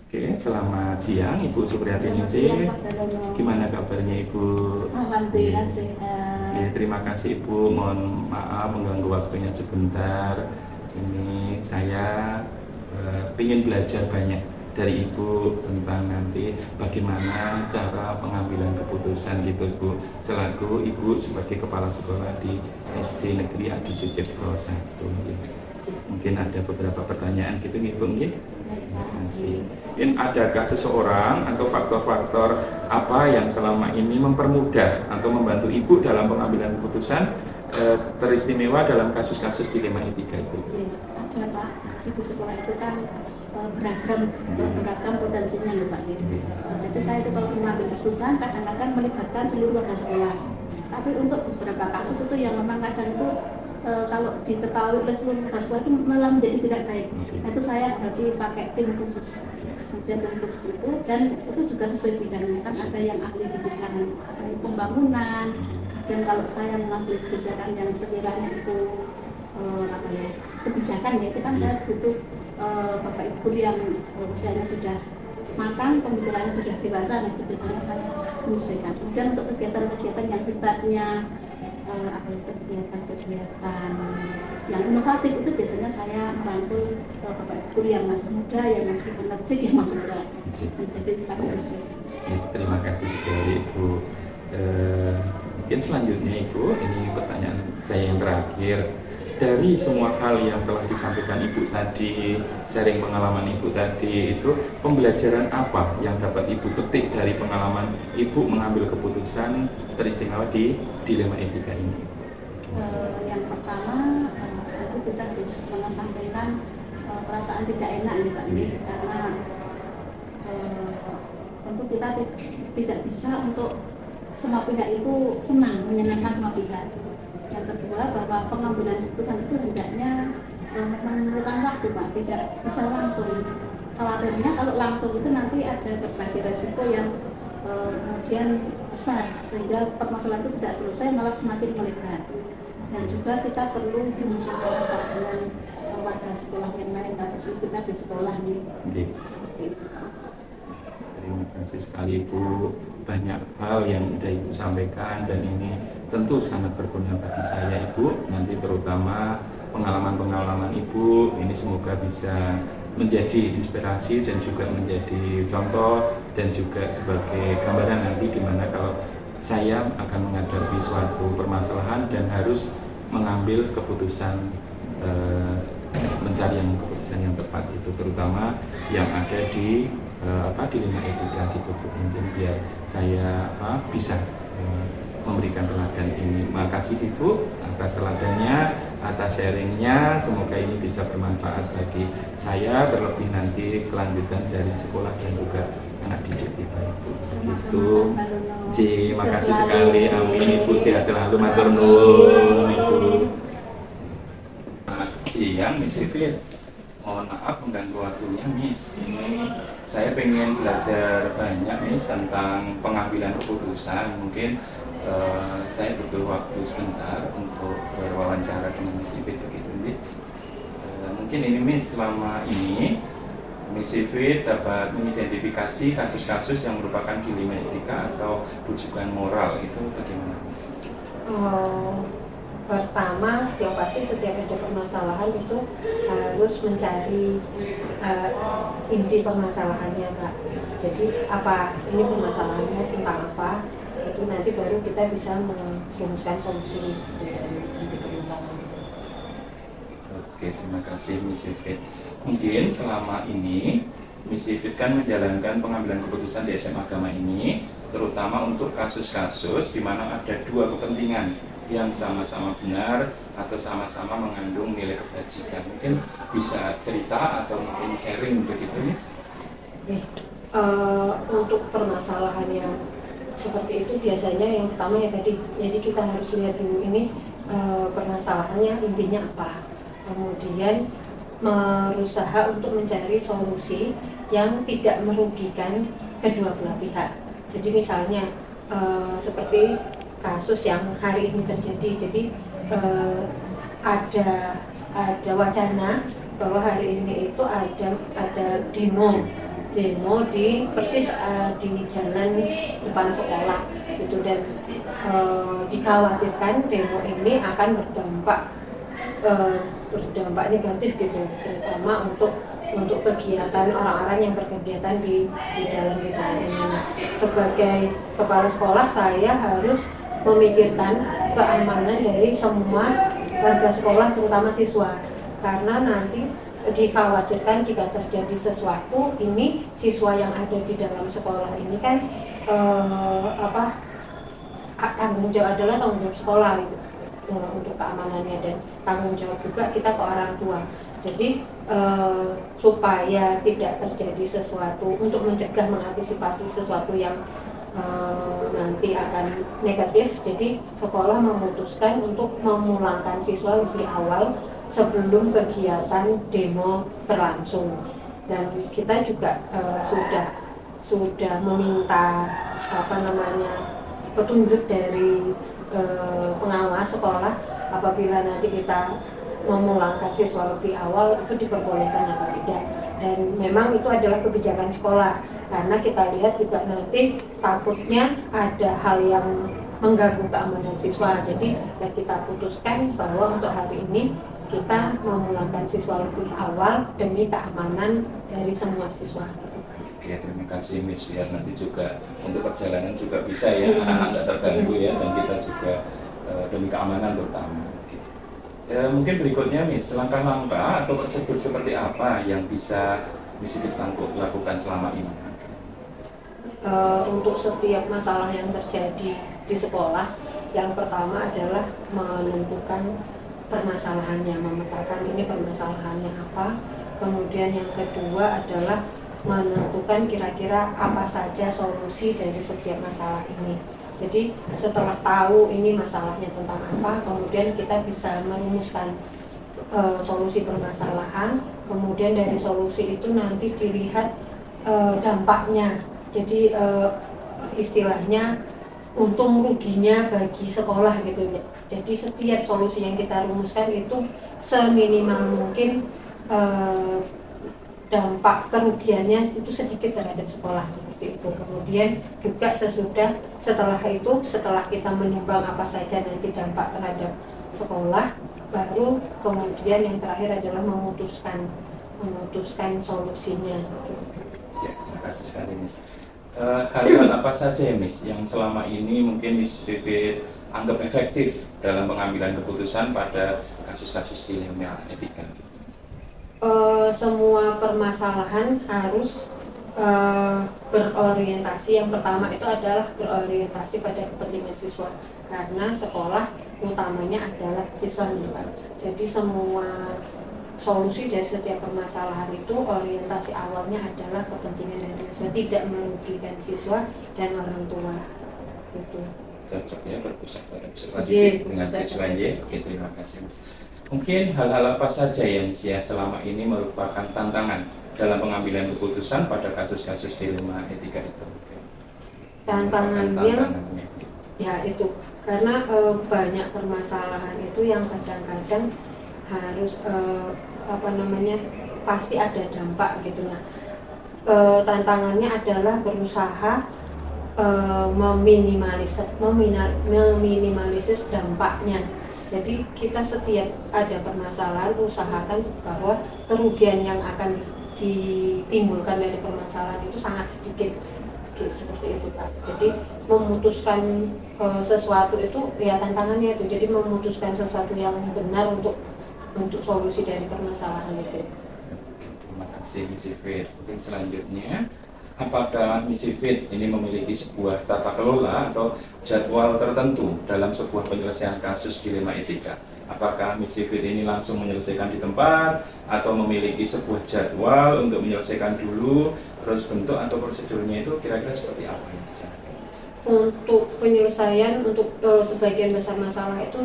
Oke, selamat siang Ibu Supriyati Ningsih. Gimana kabarnya Ibu? Alhamdulillah Ya, sehat. terima kasih Ibu. Mohon maaf mengganggu waktunya sebentar. Ini saya ingin belajar banyak dari Ibu tentang nanti bagaimana cara pengambilan keputusan gitu Bu. Selaku Ibu sebagai kepala sekolah di SD Negeri Adi Sucipto 1. Mungkin ada beberapa pertanyaan gitu nih Bu. Terima kasih. Mungkin adakah seseorang atau faktor-faktor apa yang selama ini mempermudah atau membantu Ibu dalam pengambilan keputusan teristimewa dalam kasus-kasus dilema etika itu? Ada Pak, di sekolah itu kan beragam potensinya loh Pak. Jadi saya itu kalau mengambil keputusan kadang-kadang melibatkan seluruh warga sekolah. Tapi untuk beberapa kasus itu yang memang kadang itu kalau diketahui oleh seluruh warga sekolah itu malah menjadi tidak baik. Nah, itu saya berarti pakai tim khusus. Kemudian tim khusus itu dan itu juga sesuai bidangnya, kan ada yang ahli di bidang pembangunan. Dan kalau saya mengambil kebijakan yang sekiranya itu kebijakan ya, itu kan saya butuh bapak ibu yang usianya sudah matang, pemikirannya sudah dewasa, dan biasanya saya menyesuaikan. Kemudian untuk kegiatan-kegiatan yang sifatnya kegiatan-kegiatan yang inovatif itu biasanya saya membantu bapak ibu yang masih muda, yang masih energik, yang masih berat. Jadi kami sesuaikan. Terima kasih sekali Ibu. Mungkin selanjutnya Ibu, ini pertanyaan saya yang terakhir. Dari semua hal yang telah disampaikan Ibu tadi, sharing pengalaman Ibu tadi, itu pembelajaran apa yang dapat Ibu petik dari pengalaman Ibu mengambil keputusan teristimewa di dilema etika ini? Yang pertama, itu kita harus menyampaikan perasaan tidak enak nih Pak, karena tentu kita tidak bisa untuk semua pihak itu senang, menyenangkan semua pihak. Yang kedua, bahwa pengambilan keputusan itu hendaknya memerlukan waktu Pak, tidak bisa langsung. Khawatirnya kalau langsung itu nanti ada berbagai resiko yang kemudian besar, sehingga permasalahan itu tidak selesai, malah semakin melebar. Dan juga kita perlu dimusyawarahkan dengan warga sekolah yang lain, tapi kita di sekolah nih. Seperti itu. Terima kasih sekali Bu, banyak hal yang sudah Ibu sampaikan dan ini tentu sangat berguna bagi saya Ibu. Nanti terutama pengalaman-pengalaman Ibu ini semoga bisa menjadi inspirasi dan juga menjadi contoh dan juga sebagai gambaran nanti dimana kalau saya akan menghadapi suatu permasalahan dan harus mengambil keputusan mencari keputusan yang tepat itu, terutama yang ada di dilema etika gitu Bu. Mungkin biar saya bisa memberikan teladan ini. Makasih Ibu atas teladannya, atas sharingnya. Semoga ini bisa bermanfaat bagi saya, terlebih nanti kelanjutan dari sekolah dan juga anak didik kita Ibu. Itu makasih sekali. Amin Ibu, sehat selalu, matur nuwun Ibu. Siang Miss Vivit, mohon maaf mengganggu waktunya Miss. Ini saya pengen belajar banyak Miss tentang pengambilan keputusan. Mungkin saya butuh waktu sebentar untuk berwawancara dengan Miss Vivit begitu Miss. Mungkin ini Miss, selama ini Miss Vivit dapat mengidentifikasi kasus-kasus yang merupakan dilema etika atau bujukan moral, itu bagaimana Miss? Pertama, yang pasti setiap ada permasalahan itu harus mencari inti permasalahannya Kak. Jadi apa ini permasalahannya tentang apa, itu nanti baru kita bisa merumuskan solusi dari inti permasalahan itu. Oke, terima kasih Miss Vivit. Mungkin selama ini Miss Vivit kan menjalankan pengambilan keputusan di SMA Agama ini, terutama untuk kasus-kasus di mana ada dua kepentingan yang sama-sama benar atau sama-sama mengandung nilai kebajikan. Mungkin bisa cerita atau mungkin sharing begitu Miss? Untuk permasalahan yang seperti itu biasanya yang pertama ya tadi, jadi kita harus lihat dulu ini permasalahannya intinya apa, kemudian berusaha untuk mencari solusi yang tidak merugikan kedua belah pihak. Jadi misalnya seperti kasus yang hari ini terjadi, jadi ada wacana bahwa hari ini itu ada demo demo di persis di jalan depan sekolah gitu, dan dikhawatirkan demo ini akan berdampak negatif gitu, terutama untuk kegiatan orang-orang yang berkegiatan di jalan-jalan ini. Sebagai kepala sekolah, saya harus memikirkan keamanan dari semua warga sekolah, terutama siswa, karena nanti dikhawatirkan jika terjadi sesuatu, ini siswa yang ada di dalam sekolah ini kan tanggung jawab adalah tanggung jawab sekolah gitu, untuk keamanannya, dan tanggung jawab juga kita ke orang tua. Jadi supaya tidak terjadi sesuatu, untuk mencegah, mengantisipasi sesuatu yang nanti akan negatif, jadi sekolah memutuskan untuk memulangkan siswa lebih awal sebelum kegiatan demo berlangsung. Dan kita juga sudah meminta petunjuk dari pengawas sekolah, apabila nanti kita memulangkan siswa lebih awal itu diperbolehkan atau tidak. Dan memang itu adalah kebijakan sekolah, karena kita lihat juga nanti takutnya ada hal yang mengganggu keamanan siswa. Jadi ya kita putuskan bahwa untuk hari ini kita memulangkan siswa lebih awal demi keamanan dari semua siswa. Ya, terima kasih Miss, biar nanti juga untuk perjalanan juga bisa ya, anak-anak nggak terganggu ya, dan kita juga demi keamanan terutama. Gitu. Ya, mungkin berikutnya Miss, langkah-langkah atau prosedur seperti apa yang bisa Miss Ivit lakukan selama ini? Untuk setiap masalah yang terjadi di sekolah, yang pertama adalah menentukan permasalahannya, memetakan ini permasalahannya apa. Kemudian yang kedua adalah menentukan kira-kira apa saja solusi dari setiap masalah ini. Jadi setelah tahu ini masalahnya tentang apa, kemudian kita bisa merumuskan solusi permasalahan. Kemudian dari solusi itu nanti dilihat dampaknya. Jadi istilahnya untung ruginya bagi sekolah gitu ya. Jadi setiap solusi yang kita rumuskan itu seminimal mungkin dampak kerugiannya itu sedikit terhadap sekolah, seperti itu. Kemudian juga setelah kita menimbang apa saja nanti dampak terhadap sekolah, baru kemudian yang terakhir adalah memutuskan solusinya. Ya, terima kasih sekali Miss. Hal-hal apa saja ya Miss yang selama ini mungkin Miss Ivit anggap efektif dalam pengambilan keputusan pada kasus-kasus dilema etika? Semua permasalahan harus berorientasi, yang pertama itu adalah berorientasi pada kepentingan siswa, karena sekolah utamanya adalah siswanya. Jadi semua solusi dari setiap permasalahan itu orientasi awalnya adalah kepentingan dari siswa, tidak merugikan siswa dan orang tua. Itu cocok ya, berpusat pada siswa dengan siswanya. Oke, terima kasih Mas. Mungkin hal-hal apa saja yang selama ini merupakan tantangan dalam pengambilan keputusan pada kasus-kasus dilema etika itu? Tantangannya ya itu, karena banyak permasalahan itu yang kadang-kadang harus pasti ada dampak gitu. Nah, tantangannya adalah berusaha meminimalisir dampaknya. Jadi kita setiap ada permasalahan usahakan bahwa kerugian yang akan ditimbulkan dari permasalahan itu sangat sedikit, seperti itu Pak. Jadi memutuskan sesuatu itu ya tantangannya itu. Jadi memutuskan sesuatu yang benar untuk solusi dari permasalahan itu. Terima kasih Miss Ivit. Mungkin selanjutnya, apakah Miss Ivit ini memiliki sebuah tata kelola atau jadwal tertentu dalam sebuah penyelesaian kasus dilema etika? Apakah Miss Ivit ini langsung menyelesaikan di tempat atau memiliki sebuah jadwal untuk menyelesaikan dulu, terus bentuk atau prosedurnya itu kira-kira seperti apa? Untuk penyelesaian untuk sebagian besar masalah itu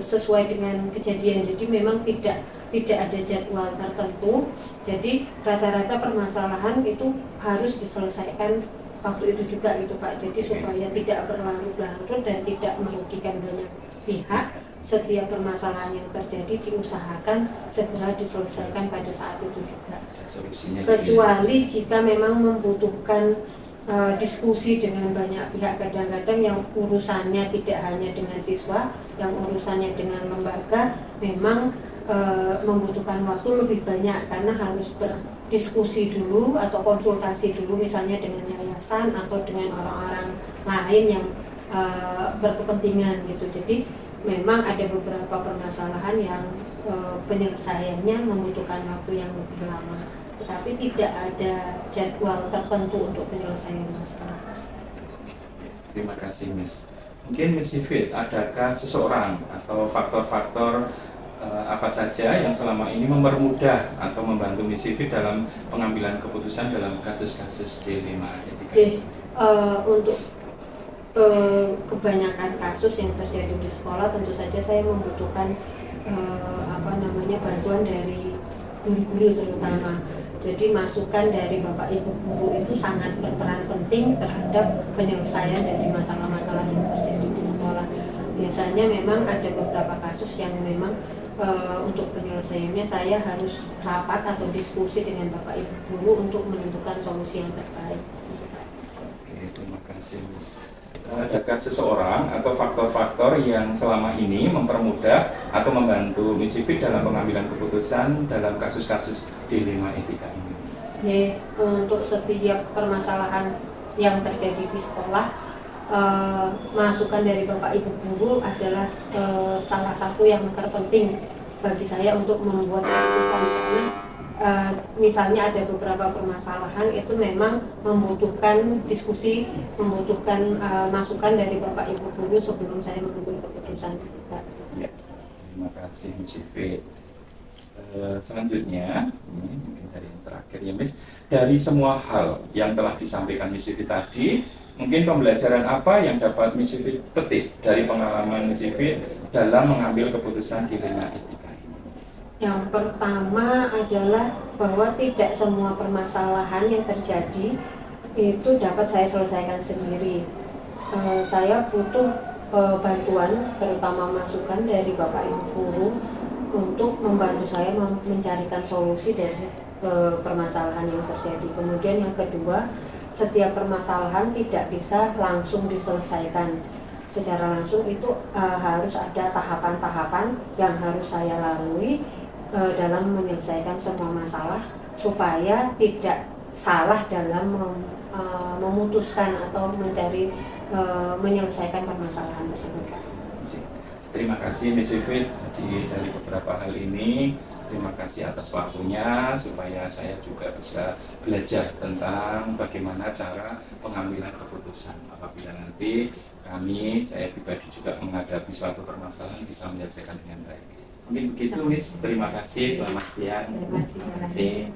sesuai dengan kejadian, jadi memang tidak ada jadwal tertentu. Jadi rata-rata permasalahan itu harus diselesaikan waktu itu juga gitu Pak. Jadi supaya tidak berlarut-larut dan tidak merugikan banyak pihak, setiap permasalahan yang terjadi diusahakan segera diselesaikan pada saat itu juga. Solusinya Kecuali jika memang membutuhkan diskusi dengan banyak pihak, kadang-kadang yang urusannya tidak hanya dengan siswa, yang urusannya dengan lembaga memang membutuhkan waktu lebih banyak karena harus berdiskusi dulu atau konsultasi dulu misalnya dengan yayasan atau dengan orang-orang lain yang berkepentingan gitu. Jadi memang ada beberapa permasalahan yang penyelesaiannya membutuhkan waktu yang lebih lama, tetapi tidak ada jadwal tertentu untuk penyelesaian masalah. Terima kasih Miss. Mungkin Miss Yvette, adakah seseorang atau faktor-faktor apa saja yang selama ini mempermudah atau membantu Miss Yvette dalam pengambilan keputusan dalam kasus-kasus dilema etika? Untuk kebanyakan kasus yang terjadi di sekolah tentu saja saya membutuhkan bantuan dari guru-guru terutama. Jadi masukan dari Bapak Ibu guru itu sangat berperan penting terhadap penyelesaian dari masalah-masalah yang terjadi di sekolah. Biasanya memang ada beberapa kasus yang memang untuk penyelesaiannya saya harus rapat atau diskusi dengan Bapak Ibu guru untuk menentukan solusi yang terbaik. Oke, terima kasih Miss. Adakah seseorang atau faktor-faktor yang selama ini mempermudah atau membantu Miss Yvette dalam pengambilan keputusan dalam kasus-kasus dilema etika ini? Untuk setiap permasalahan yang terjadi di sekolah, masukan dari Bapak Ibu guru adalah salah satu yang terpenting bagi saya untuk membuat keputusan, karena misalnya ada beberapa permasalahan itu memang membutuhkan diskusi, membutuhkan masukan dari Bapak Ibu guru sebelum saya mengambil keputusan. Ya, terima kasih Miss Yvette. Selanjutnya, ini mungkin dari yang terakhir ya Miss, dari semua hal yang telah disampaikan Miss Yvette tadi, mungkin pembelajaran apa yang dapat Miss Yvette petik dari pengalaman Miss Yvette dalam mengambil keputusan dilema etika? Yang pertama adalah bahwa tidak semua permasalahan yang terjadi itu dapat saya selesaikan sendiri. Saya butuh bantuan, terutama masukan dari Bapak Ibu guru untuk membantu saya mencarikan solusi dari permasalahan yang terjadi. Kemudian yang kedua, setiap permasalahan tidak bisa langsung diselesaikan secara langsung, itu harus ada tahapan-tahapan yang harus saya lalui dalam menyelesaikan semua masalah supaya tidak salah dalam memutuskan atau mencari menyelesaikan permasalahan tersebut. Terima kasih Miss Yvette dari beberapa hal ini. Terima kasih atas waktunya supaya saya juga bisa belajar tentang bagaimana cara pengambilan keputusan apabila nanti saya pribadi juga menghadapi suatu permasalahan bisa menyelesaikan dengan baik. Mungkin begitu Miss, terima kasih, selamat siang. Terima kasih.